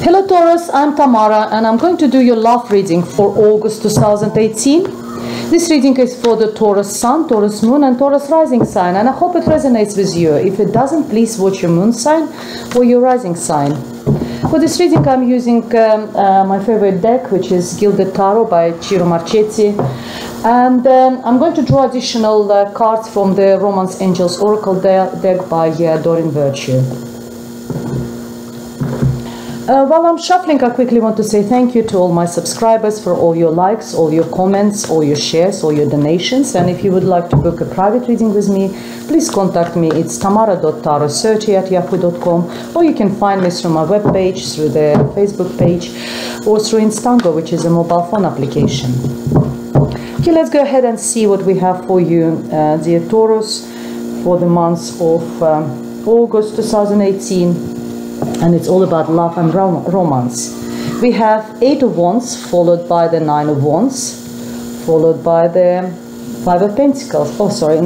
Hello Taurus, I'm Tamara and I'm going to do your love reading for August 2018. This reading is for the Taurus Sun, Taurus Moon and Taurus Rising sign, and I hope it resonates with you. If it doesn't, please watch your Moon sign or your Rising sign. For this reading I'm using my favorite deck, which is Gilded Tarot by Ciro Marchetti, and I'm going to draw additional cards from the Romance Angels Oracle deck by Doreen Virtue. While I'm shuffling, I quickly want to say thank you to all my subscribers for all your likes, all your comments, all your shares, all your donations. And if you would like to book a private reading with me, please contact me. It's tamara.tarot30@yahoo.com, or you can find me through my webpage, through the Facebook page, or through Instango, which is a mobile phone application. Okay, let's go ahead and see what we have for you, dear Taurus, for the month of August 2018. And it's all about love and romance. We have 8 of Wands, followed by the 9 of Wands, followed by the 5 of Pentacles. Oh, sorry,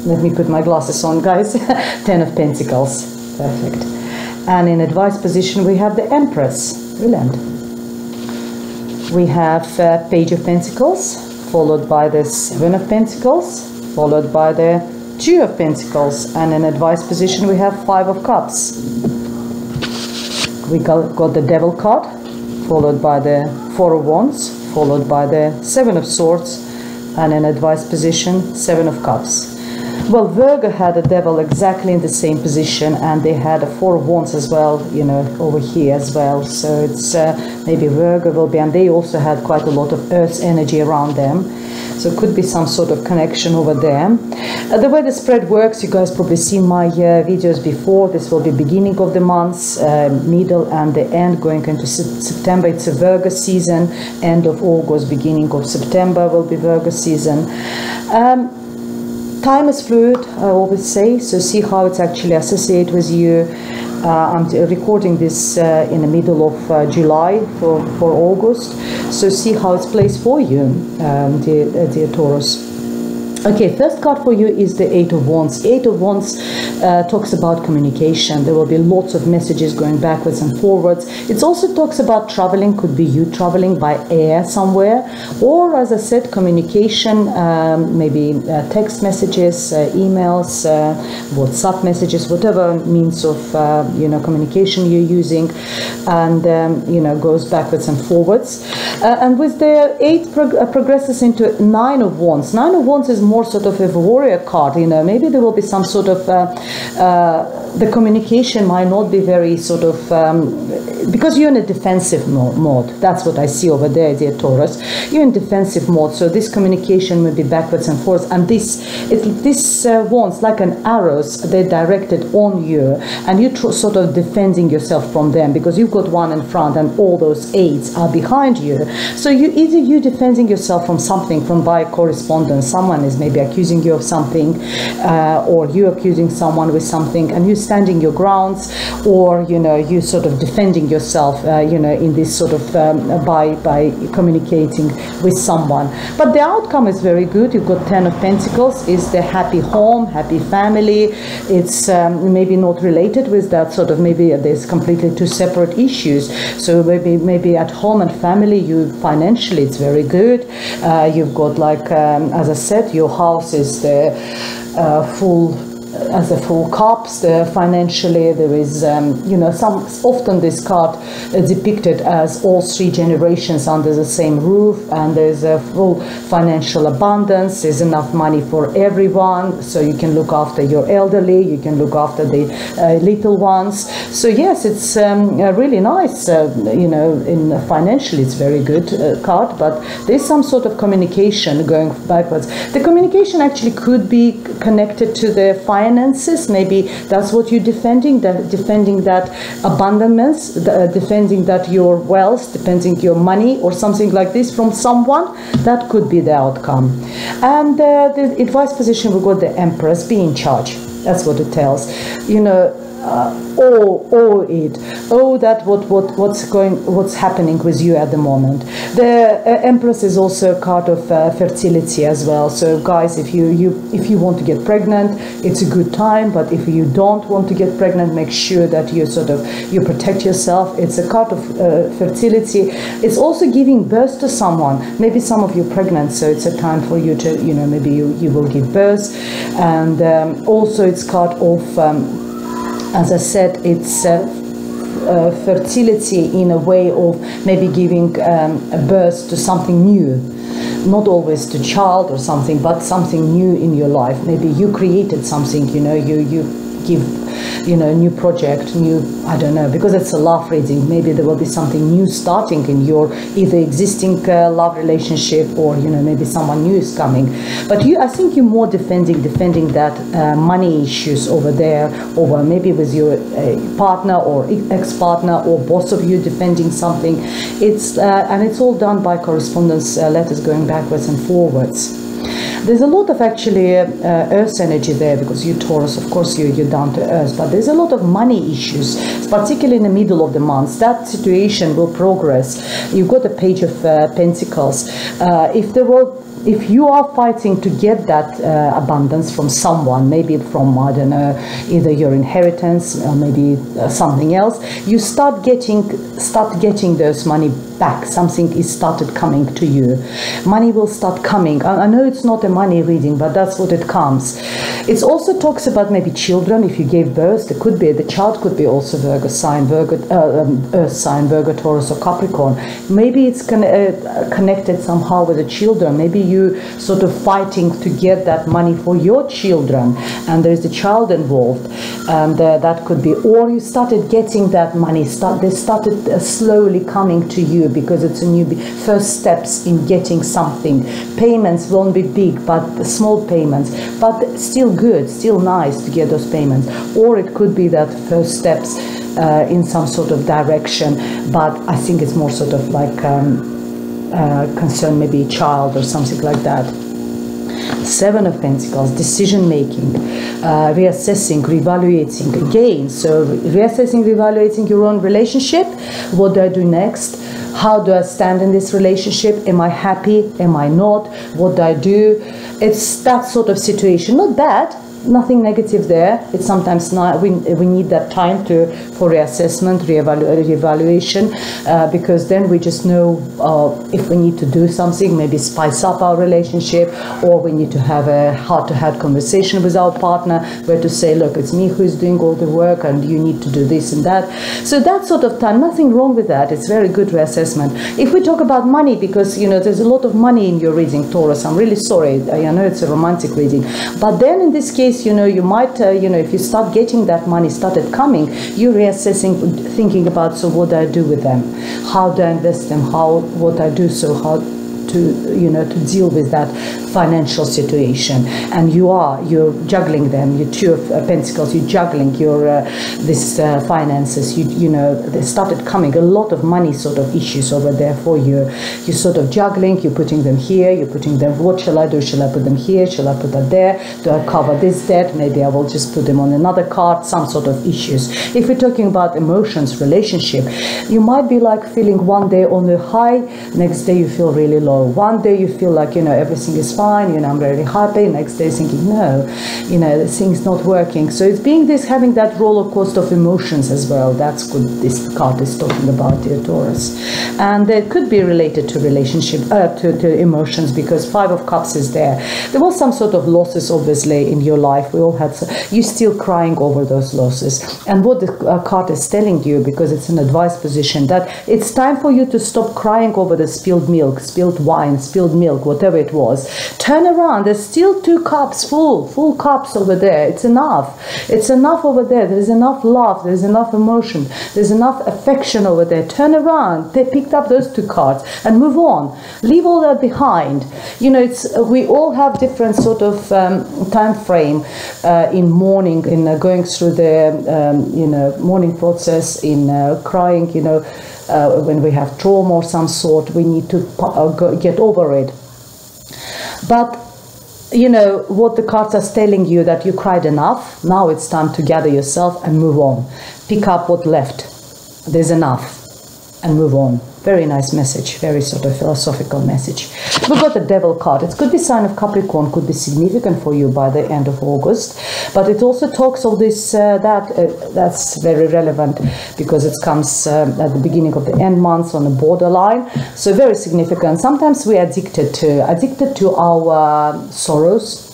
let me put my glasses on, guys. 10 of Pentacles. Perfect. And in advice position, we have the Empress. Brilliant. We have Page of Pentacles, followed by the 7 of Pentacles, followed by the 2 of Pentacles. And in advice position, we have 5 of Cups. We got the Devil card, followed by the 4 of Wands, followed by the 7 of Swords, and in advice position, 7 of Cups. Well, Virgo had a Devil exactly in the same position, and they had a 4 of Wands as well, you know, over here as well. So it's maybe Virgo will be, and they also had quite a lot of Earth's energy around them. So it could be some sort of connection over there. The way the spread works, you guys probably seen my videos before. This will be beginning of the month, middle and the end, going into September. It's a Virgo season. End of August, beginning of September will be Virgo season. Time is fluid, I always say, so see how it's actually associated with you. I'm recording this in the middle of July for August, so see how it's placed for you, dear Taurus. Okay, first card for you is the 8 of Wands. 8 of Wands talks about communication. There will be lots of messages going backwards and forwards. It also talks about traveling. Could be you traveling by air somewhere, or as I said, communication, maybe text messages, emails, WhatsApp messages, whatever means of communication you're using, and goes backwards and forwards. And with the 8 progresses into 9 of Wands. 9 of Wands is more sort of a warrior card, maybe there will be some sort of the communication might not be very sort of because you're in a defensive mode. That's what I see over there, dear Taurus. You're in defensive mode, so this communication will be backwards and forwards, and this wands like an arrows, they're directed on you, and you're sort of defending yourself from them because you've got one in front and all those 8s are behind you. So you're defending yourself from something, from by correspondence. Someone is maybe accusing you of something, or you accusing someone with something, and you're standing your grounds, or you sort of defending yourself in this sort of by communicating with someone. But the outcome is very good. You've got 10 of Pentacles, is the happy home, happy family. It's maybe not related with that sort of, maybe there's completely 2 separate issues. So maybe at home and family, you financially it's very good. You've got, like as I said, your house is the full cups. Financially there is often this card depicted as all 3 generations under the same roof, and there's a full financial abundance. There's enough money for everyone, so you can look after your elderly, you can look after the little ones. So yes, it's really nice. In financially it's very good card, but there's some sort of communication going backwards. The communication actually could be connected to the finances. Maybe that's what you're defending, defending that abundance, defending that your wealth, defending your money or something like this from someone. That could be the outcome. And the advice position, we got the Empress, be in charge. That's what it tells. what's happening with you at the moment. The Empress is also a card of fertility as well. So guys, if you want to get pregnant, it's a good time. But if you don't want to get pregnant, make sure that you protect yourself. It's a card of fertility. It's also giving birth to someone. Maybe some of you are pregnant, so it's a time for you to, maybe you will give birth. And also it's card of, as I said, it's fertility in a way of maybe giving birth to something new. Not always to child or something, but something new in your life. Maybe you created something, you give, new project, I don't know, because it's a love reading. Maybe there will be something new starting in your either existing love relationship, or, maybe someone new is coming. But I think you're more defending that money issues over there, or maybe with your partner or ex-partner, or both of you defending something. And it's all done by correspondence letters going backwards and forwards. There's a lot of actually earth energy there, because you Taurus, of course, you're down to earth, but there's a lot of money issues, particularly in the middle of the month. That situation will progress. You've got a Page of Pentacles. If you are fighting to get that abundance from someone, maybe from, I don't know, either your inheritance or maybe something else, you start getting those money back. Something is started coming to you. Money will start coming. I know it's not a money reading, but that's what it comes. It also talks about maybe children. If you gave birth, the child could be also Virgo sign, Earth sign, Virgo, Taurus, or Capricorn. Maybe it's connected somehow with the children. Maybe you sort of fighting to get that money for your children, and there's a child involved, and that could be, or you started getting that money. They started slowly coming to you, because it's a new first steps in getting something. Payments won't be big, but small payments, but still good, still nice to get those payments. Or it could be that first steps in some sort of direction, but I think it's more sort of like concern maybe a child or something like that. Seven of Pentacles, decision making, reassessing, reevaluating again. So reassessing, reevaluating your own relationship. What do I do next? How do I stand in this relationship? Am I happy? Am I not? What do I do? It's that sort of situation. Not bad. Nothing negative there. It's sometimes not, we need that time for reassessment, reevaluation, because then we just know if we need to do something, maybe spice up our relationship, or we need to have a heart-to-heart conversation with our partner, where to say, look, it's me who's doing all the work, and you need to do this and that. So that sort of time, nothing wrong with that. It's very good reassessment. If we talk about money, because there's a lot of money in your reading, Taurus, I'm really sorry. I know it's a romantic reading, but then in this case, you might, if you start getting that money started coming, you're reassessing, thinking about, so what do I do with them? How do I invest them? What I do, so how to deal with that financial situation. And you're juggling them. You're Two of Pentacles, you're juggling your this finances. They started coming a lot of money sort of issues over there for you. You're sort of juggling, you're putting them here, you're putting them, what shall I do? Shall I put them here? Shall I put that there? Do I cover this debt? Maybe I will just put them on another card, some sort of issues. If we're talking about emotions, relationship, you might be like feeling one day on the high, next day you feel really low. One day you feel like, everything is fine, I'm very happy. Next day thinking, no, the thing's not working. So it's having that roller coaster of emotions as well. That's good. This card is talking about, dear Taurus. And it could be related to relationship, to emotions, because Five of Cups is there. There was some sort of losses, obviously, in your life. We all had, you're still crying over those losses. And what the card is telling you, because it's an advice position, that it's time for you to stop crying over the spilled milk, spilled wine, spilled milk, whatever it was. Turn around. There's still 2 cups full cups over there. It's enough. It's enough over there. There's enough love. There's enough emotion. There's enough affection over there. Turn around. They picked up those 2 cards and move on. Leave all that behind. We all have different sort of time frame in mourning, in going through the mourning process, in crying. When we have trauma or some sort, we need to get over it. But you know, what the cards are telling you, that you cried enough. Now it's time to gather yourself and move on. Pick up what left. There's enough. And move on. Very nice message. Very sort of philosophical message. We've got the Devil card. It could be sign of Capricorn. Could be significant for you by the end of August. But it also talks of this, that's very relevant because it comes at the beginning of the end months on the borderline. So very significant. Sometimes we're addicted to our sorrows.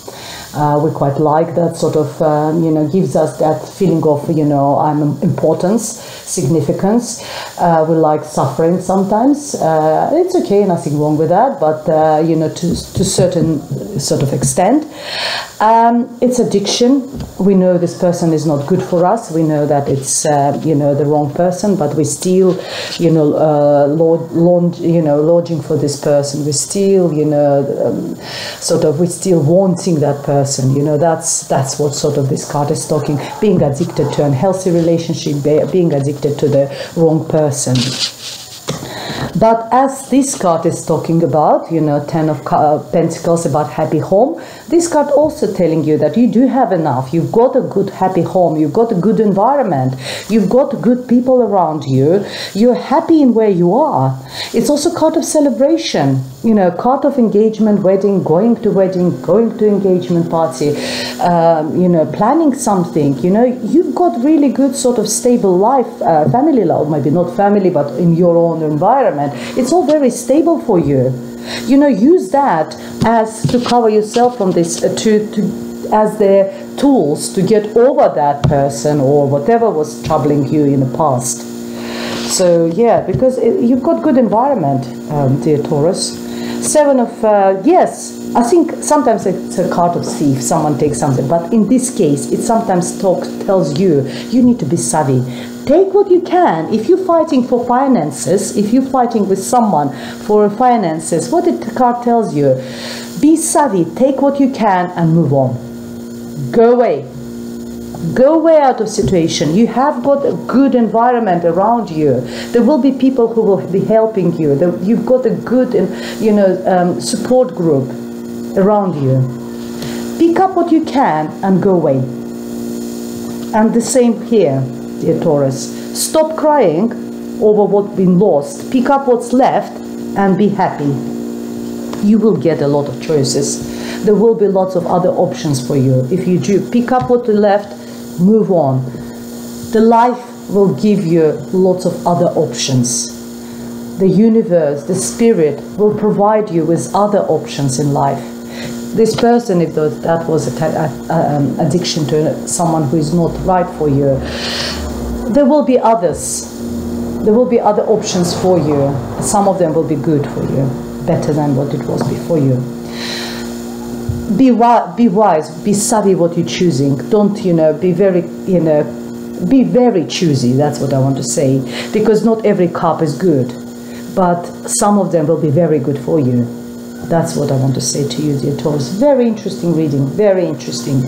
We quite like that sort of, you know, gives us that feeling of, you know, importance, significance. We like suffering sometimes. It's okay, nothing wrong with that, but, you know, to certain sort of extent. It's addiction. We know this person is not good for us. We know that it's, you know, the wrong person, but we still, you know, lodging for this person. We still, you know, we're still wanting that person. You know, that's what sort of this card is talking. Being addicted to an unhealthy relationship, being addicted to the wrong person. But as this card is talking about, you know, Ten of Pentacles, about happy home, this card also telling you that you do have enough. You've got a good, happy home. You've got a good environment. You've got good people around you. You're happy in where you are. It's also a card of celebration, you know, card of engagement, wedding, going to engagement party, you know, planning something. You know, you've got really good sort of stable life, family life, maybe not family, but in your own environment. It's all very stable for you. You know, use that as to cover yourself from this, as the tools to get over that person or whatever was troubling you in the past. So yeah, because you've got good environment, dear Taurus. Seven of, yes, I think sometimes it's a card of thief, someone takes something, but in this case, it sometimes tells you need to be savvy. Take what you can. If you're fighting for finances, if you're fighting with someone for finances, what the card tells you, be savvy, take what you can and move on. Go away. Go way out of situation. You have got a good environment around you. There will be people who will be helping you. You've got a good, you know, support group around you. Pick up what you can and go away. And the same here, dear Taurus. Stop crying over what's been lost. Pick up what's left and be happy. You will get a lot of choices. There will be lots of other options for you. If you do pick up what you left, move on. The life will give you lots of other options. The universe, the spirit will provide you with other options in life. This person, if that was an addiction to someone who is not right for you, there will be others. There will be other options for you. Some of them will be good for you, better than what it was before you. Be wise, be savvy what you're choosing. Don't, you know, be very, you know, be very choosy. That's what I want to say. Because not every cup is good, but some of them will be very good for you. That's what I want to say to you, dear Taurus. Very interesting reading, very interesting.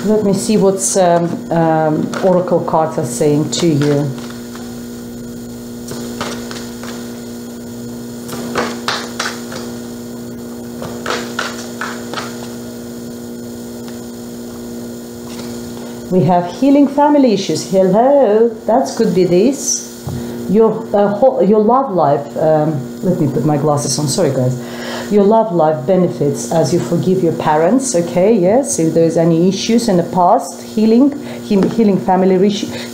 Let me see what oracle cards are saying to you. We have healing family issues. Hello, that could be this. Your love life. Let me put my glasses on. Sorry, guys. Your love life benefits as you forgive your parents. Okay, yes. If there's any issues in the past, healing family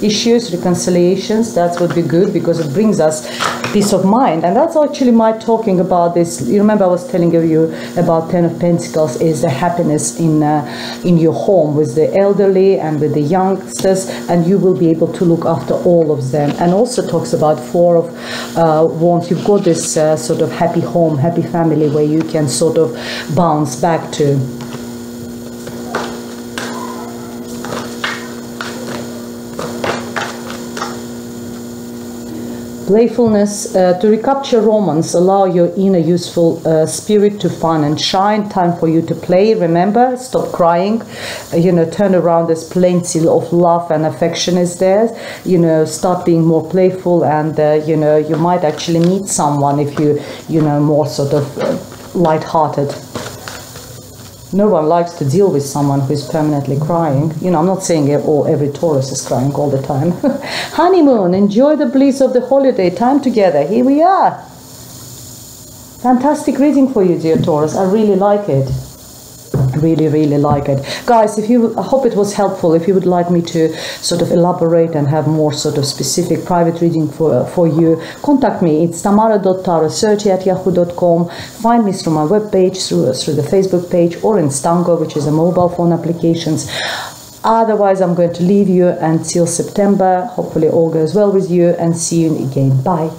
issues, reconciliations. That would be good because it brings us peace of mind. And that's actually my talking about this. You remember I was telling you about Ten of Pentacles is the happiness in your home with the elderly and with the youngsters, and you will be able to look after all of them. And also talks about Four of Wands. You've got this sort of happy home, happy family where you can sort of bounce back to. Playfulness, to recapture romance, allow your inner useful spirit to fun and shine. Time for you to play. Remember, stop crying. You know, turn around. There's plenty of love and affection is there. You know, start being more playful, and you know, you might actually meet someone if you know, more sort of light-hearted. No one likes to deal with someone who is permanently crying. You know, I'm not saying every Taurus is crying all the time. Honeymoon, enjoy the bliss of the holiday time together. Here we are. Fantastic reading for you, dear Taurus. I really like it. Really like it, guys. I hope it was helpful. If you would like me to sort of elaborate and have more sort of specific private reading for you, contact me. It's tamara.taurus30@yahoo.com. find me through my webpage, through the Facebook page, or in Stango, which is a mobile phone applications. Otherwise, I'm going to leave you until September. Hopefully all goes well with you, and see you again. Bye.